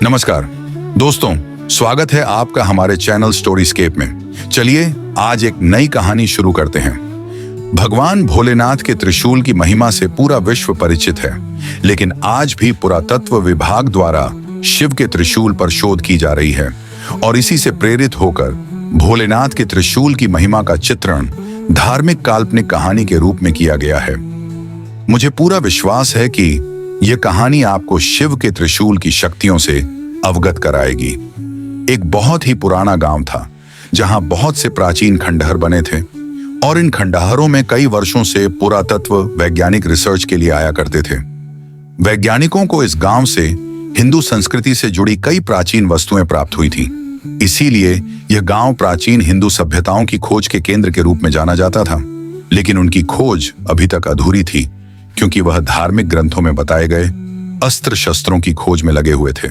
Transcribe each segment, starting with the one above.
नमस्कार दोस्तों, स्वागत है आपका हमारे चैनल स्टोरीस्केप में। चलिए आज एक नई कहानी शुरू करते हैं। भगवान भोलेनाथ के त्रिशूल की महिमा से पूरा विश्व परिचित है, लेकिन आज भी पुरातत्व विभाग द्वारा शिव के त्रिशूल पर शोध की जा रही है और इसी से प्रेरित होकर भोलेनाथ के त्रिशूल की महिमा का चित्रण धार्मिक काल्पनिक कहानी के रूप में किया गया है। मुझे पूरा विश्वास है कि यह कहानी आपको शिव के त्रिशूल की शक्तियों से अवगत कराएगी। एक बहुत ही पुराना गांव था जहां बहुत से प्राचीन खंडहर बने थे और इन खंडहरों में कई वर्षों से पुरातत्व वैज्ञानिक रिसर्च के लिए आया करते थे। वैज्ञानिकों को इस गांव से हिंदू संस्कृति से जुड़ी कई प्राचीन वस्तुएं प्राप्त हुई थी। इसीलिए यह गांव प्राचीन हिंदू सभ्यताओं की खोज के केंद्र के रूप में जाना जाता था। लेकिन उनकी खोज अभी तक अधूरी थी, क्योंकि वह धार्मिक ग्रंथों में बताए गए अस्त्र शस्त्रों की खोज में लगे हुए थे।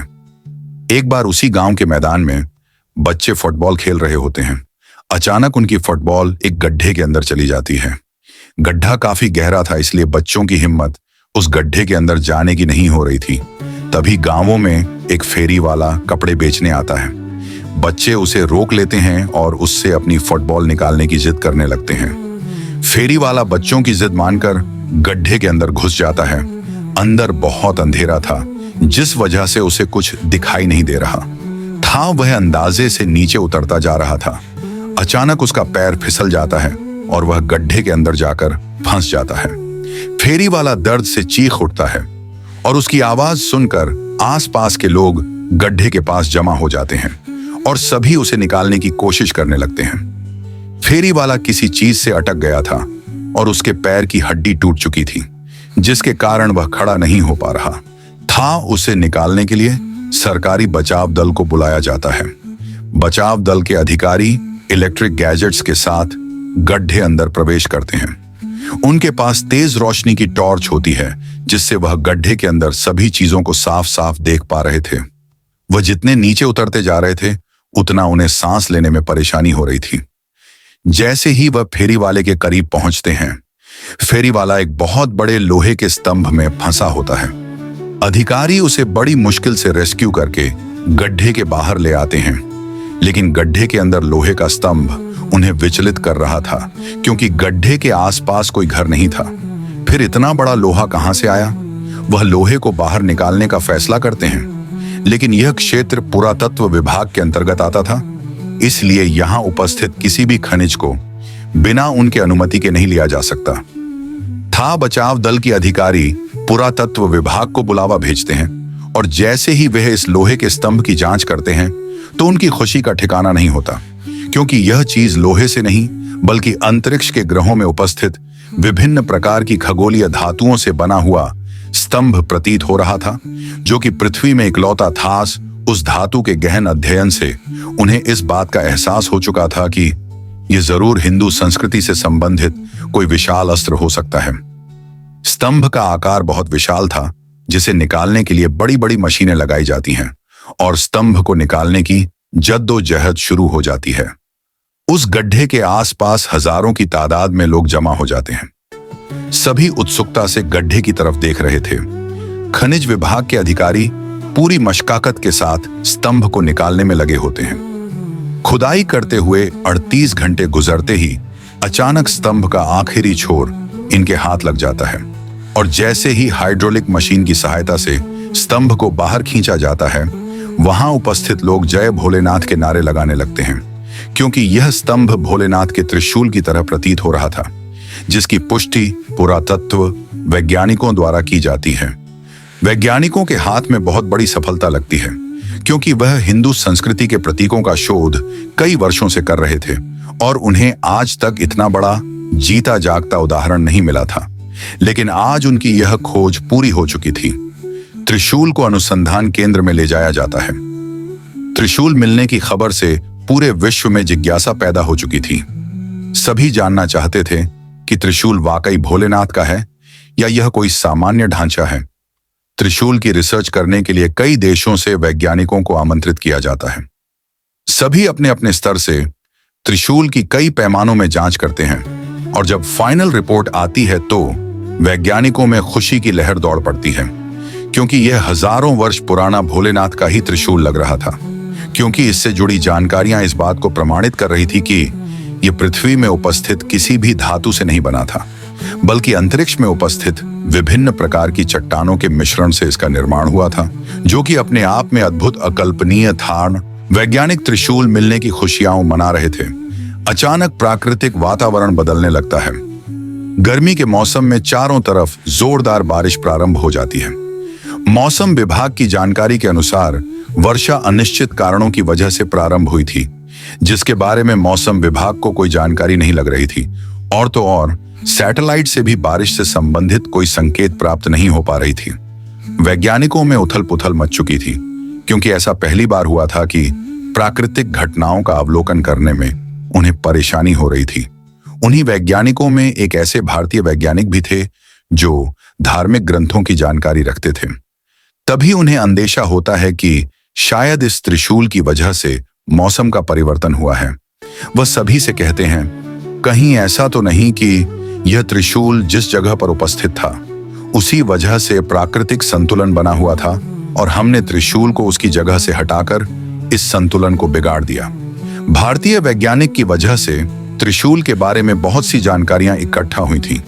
एक बार उसी गांव के मैदान में बच्चे फुटबॉल खेल रहे होते हैं। अचानक उनकी फुटबॉल एक गड्ढे के अंदर चली जाती है। गड्ढा काफी गहरा था, इसलिए बच्चों की हिम्मत उस गड्ढे के अंदर जाने की नहीं हो रही थी। तभी गांवों में एक फेरी वाला कपड़े बेचने आता है। बच्चे उसे रोक लेते हैं और उससे अपनी फुटबॉल निकालने की जिद करने लगते हैं। फेरी वाला बच्चों की जिद मानकर गड्ढे के अंदर घुस जाता है। अंदर बहुत अंधेरा था, जिस वजह से उसे कुछ दिखाई नहीं दे रहा था। वह अंदाजे से नीचे उतरता जा रहा था। अचानक उसका पैर फिसल जाता है और वह गड्ढे के अंदर जाकर फंस जाता है। फेरी वाला दर्द से चीख उठता है और उसकी आवाज सुनकर आसपास के लोग गड्ढे के पास जमा हो जाते हैं और सभी उसे निकालने की कोशिश करने लगते हैं। फेरी वाला किसी चीज से अटक गया था और उसके पैर की हड्डी टूट चुकी थी, जिसके कारण वह खड़ा नहीं हो पा रहा था। उसे निकालने के लिए सरकारी बचाव दल को बुलाया जाता है। बचाव दल के अधिकारी इलेक्ट्रिक गैजेट्स के साथ गड्ढे अंदर प्रवेश करते हैं। उनके पास तेज रोशनी की टॉर्च होती है, जिससे वह गड्ढे के अंदर सभी चीजों को साफ साफ देख पा रहे थे। वह जितने नीचे उतरते जा रहे थे, उतना उन्हें सांस लेने में परेशानी हो रही थी। जैसे ही वह फेरी वाले के करीब पहुंचते हैं, फेरी वाला एक बहुत बड़े लोहे के स्तंभ में फंसा होता है। अधिकारी उसे बड़ी मुश्किल से रेस्क्यू करके गड्ढे के बाहर ले आते हैं, लेकिन गड्ढे के अंदर लोहे का स्तंभ उन्हें विचलित कर रहा था, क्योंकि गड्ढे के आसपास कोई घर नहीं था। फिर इतना बड़ा लोहा कहां से आया? वह लोहे को बाहर निकालने का फैसला करते हैं, लेकिन यह क्षेत्र पुरातत्व विभाग के अंतर्गत आता था, इसलिए यहां उपस्थित किसी भी खनिज को बिना उनके अनुमति के नहीं लिया जा सकता था। बचाव दल के अधिकारी पुरातत्व विभाग को बुलावा भेजते हैं और जैसे ही वह इस लोहे के स्तंभ की जांच करते हैं, तो उनकी खुशी का ठिकाना नहीं होता, क्योंकि यह चीज लोहे से नहीं बल्कि अंतरिक्ष के ग्रहों में उपस्थित विभिन्न प्रकार की खगोलीय धातुओं से बना हुआ स्तंभ प्रतीत हो रहा था, जो कि पृथ्वी में इकलौता था। उस धातु के गहन अध्ययन से उन्हें इस बात का एहसास हो चुका था कि यह जरूर हिंदू संस्कृति से संबंधित कोई विशाल अस्त्र हो सकता है। स्तंभ का आकार बहुत विशाल था, जिसे निकालने के लिए बड़ी बड़ी मशीनें लगाई जाती हैं और स्तंभ को निकालने की जद्दोजहद शुरू हो जाती है। उस गड्ढे के आसपास हजारों की तादाद में लोग जमा हो जाते हैं। सभी उत्सुकता से गड्ढे की तरफ देख रहे थे। खनिज विभाग के अधिकारी पूरी मशक्कत के साथ स्तंभ को निकालने में लगे होते हैं। खुदाई करते हुए 38 घंटे गुजरते ही अचानक स्तंभ का आखिरी छोर इनके हाथ लग जाता है और जैसे ही हाइड्रोलिक मशीन की सहायता से स्तंभ को बाहर खींचा जाता है, वहां उपस्थित लोग जय भोलेनाथ के नारे लगाने लगते हैं, क्योंकि यह स्तंभ भोलेनाथ के त्रिशूल की तरह प्रतीत हो रहा था, जिसकी पुष्टि पुरातत्व वैज्ञानिकों द्वारा की जाती है। वैज्ञानिकों के हाथ में बहुत बड़ी सफलता लगती है, क्योंकि वह हिंदू संस्कृति के प्रतीकों का शोध कई वर्षों से कर रहे थे और उन्हें आज तक इतना बड़ा जीता जागता उदाहरण नहीं मिला था। लेकिन आज उनकी यह खोज पूरी हो चुकी थी। त्रिशूल को अनुसंधान केंद्र में ले जाया जाता है। त्रिशूल मिलने की खबर से पूरे विश्व में जिज्ञासा पैदा हो चुकी थी। सभी जानना चाहते थे कि त्रिशूल वाकई भोलेनाथ का है या यह कोई सामान्य ढांचा है। त्रिशूल की रिसर्च करने के लिए कई देशों से वैज्ञानिकों को आमंत्रित किया जाता है। सभी अपने अपने स्तर से त्रिशूल की कई पैमानों में जांच करते हैं और जब फाइनल रिपोर्ट आती है, तो वैज्ञानिकों में खुशी की लहर दौड़ पड़ती है, क्योंकि यह हजारों वर्ष पुराना भोलेनाथ का ही त्रिशूल लग रहा था, क्योंकि इससे जुड़ी जानकारियां इस बात को प्रमाणित कर रही थी कि यह पृथ्वी में उपस्थित किसी भी धातु से नहीं बना था, बल्कि अंतरिक्ष में उपस्थित विभिन्न प्रकार की चट्टानों के मिश्रण से इसका निर्माण हुआ था, जो कि अपने आप में अद्भुत अकल्पनीय था। वैज्ञानिक त्रिशूल मिलने की खुशियां मना रहे थे। अचानक प्राकृतिक वातावरण बदलने लगता है। गर्मी के मौसम में चारों तरफ जोरदार बारिश प्रारंभ हो जाती है। मौसम विभाग की जानकारी के अनुसार वर्षा अनिश्चित कारणों की वजह से प्रारंभ हुई थी, जिसके बारे में मौसम विभाग को कोई जानकारी नहीं लग रही थी। और तो और सैटेलाइट से भी बारिश से संबंधित कोई संकेत प्राप्त नहीं हो पा रही थी। वैज्ञानिकों में उथल पुथल मच चुकी थी, क्योंकि ऐसा पहली बार हुआ था कि प्राकृतिक घटनाओं का अवलोकन करने में उन्हें परेशानी हो रही थी। उन्हीं वैज्ञानिकों में एक ऐसे भारतीय वैज्ञानिक भी थे जो धार्मिक ग्रंथों की जानकारी रखते थे। तभी उन्हें अंदेशा होता है कि शायद इस त्रिशूल की वजह से मौसम का परिवर्तन हुआ है। वह सभी से कहते हैं, कहीं ऐसा तो नहीं कि यह त्रिशूल जिस जगह पर उपस्थित था उसी वजह से प्राकृतिक संतुलन बना हुआ था और हमने त्रिशूल को उसकी जगह से हटाकर इस संतुलन को बिगाड़ दिया। भारतीय वैज्ञानिक की वजह से त्रिशूल के बारे में बहुत सी जानकारियां इकट्ठा हुई थीं,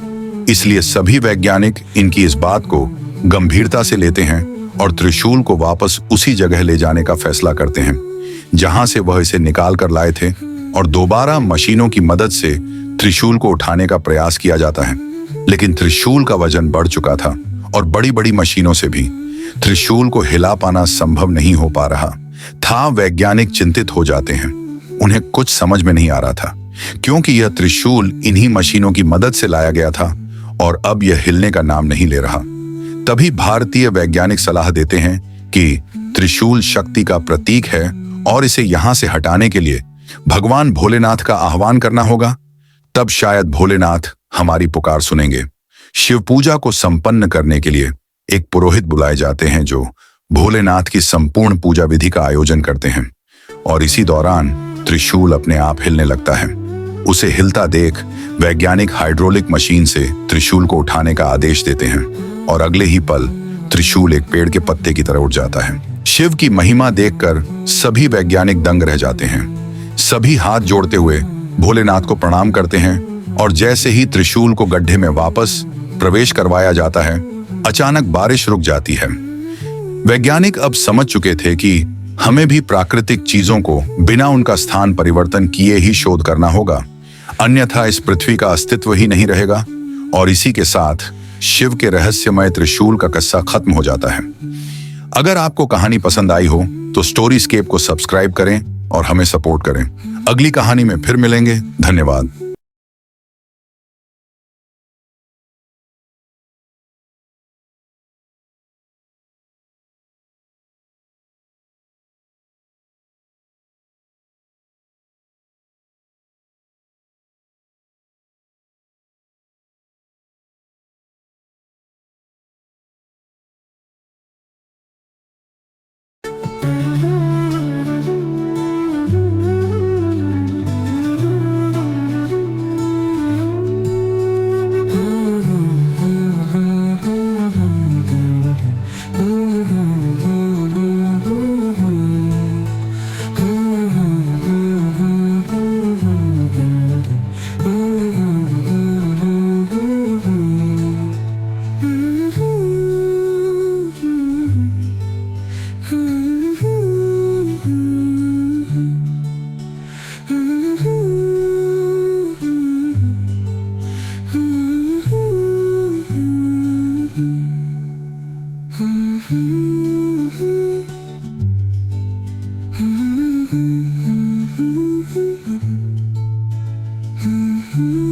इसलिए सभी वैज्ञानिक इनकी इस बात को गंभीरता से लेते हैं और त्रिशूल को वापस उसी जगह ले जाने का फैसला करते हैं जहां से वह इसे निकाल कर लाए थे, और दोबारा मशीनों की मदद से त्रिशूल को उठाने का प्रयास किया जाता है। लेकिन त्रिशूल का वजन बढ़ चुका था और बड़ी बड़ी मशीनों से भी त्रिशूल को हिला पाना संभव नहीं हो पा रहा था। वैज्ञानिक चिंतित हो जाते हैं। उन्हें कुछ समझ में नहीं आ रहा था, क्योंकि यह त्रिशूल इन्हीं मशीनों की मदद से लाया गया था और अब यह हिलने का नाम नहीं ले रहा। तभी भारतीय वैज्ञानिक सलाह देते हैं कि त्रिशूल शक्ति का प्रतीक है और इसे यहां से हटाने के लिए भगवान भोलेनाथ का आह्वान करना होगा। तब शायद भोलेनाथ हमारी पुकार सुनेंगे। शिव पूजा को संपन्न करने के लिए एक पुरोहित बुलाए जाते हैं जो भोलेनाथ की संपूर्ण पूजा विधि का आयोजन करते हैं, और इसी दौरान त्रिशूल अपने आप हिलने लगता है। उसे हिलता देख वैज्ञानिक हाइड्रोलिक मशीन से त्रिशूल को उठाने का आदेश देते हैं और अगले ही पल त्रिशूल एक पेड़ के पत्ते की तरह उठ जाता है। शिव की महिमा देखकर सभी वैज्ञानिक दंग रह जाते हैं। सभी हाथ जोड़ते हुए भोलेनाथ को प्रणाम करते हैं और जैसे ही त्रिशूल को गड्ढे में वापस प्रवेश करवाया जाता है, अचानक बारिश रुक जाती है। वैज्ञानिक अब समझ चुके थे कि हमें भी प्राकृतिक चीजों को बिना उनका स्थान परिवर्तन किए ही शोध करना होगा, अन्यथा इस पृथ्वी का अस्तित्व ही नहीं रहेगा। और इसी के साथ शिव के रहस्यमय त्रिशूल का किस्सा खत्म हो जाता है। अगर आपको कहानी पसंद आई हो तो स्टोरीस्केप को सब्सक्राइब करें और हमें सपोर्ट करें। अगली कहानी में फिर मिलेंगे। धन्यवाद। Mm-hmm.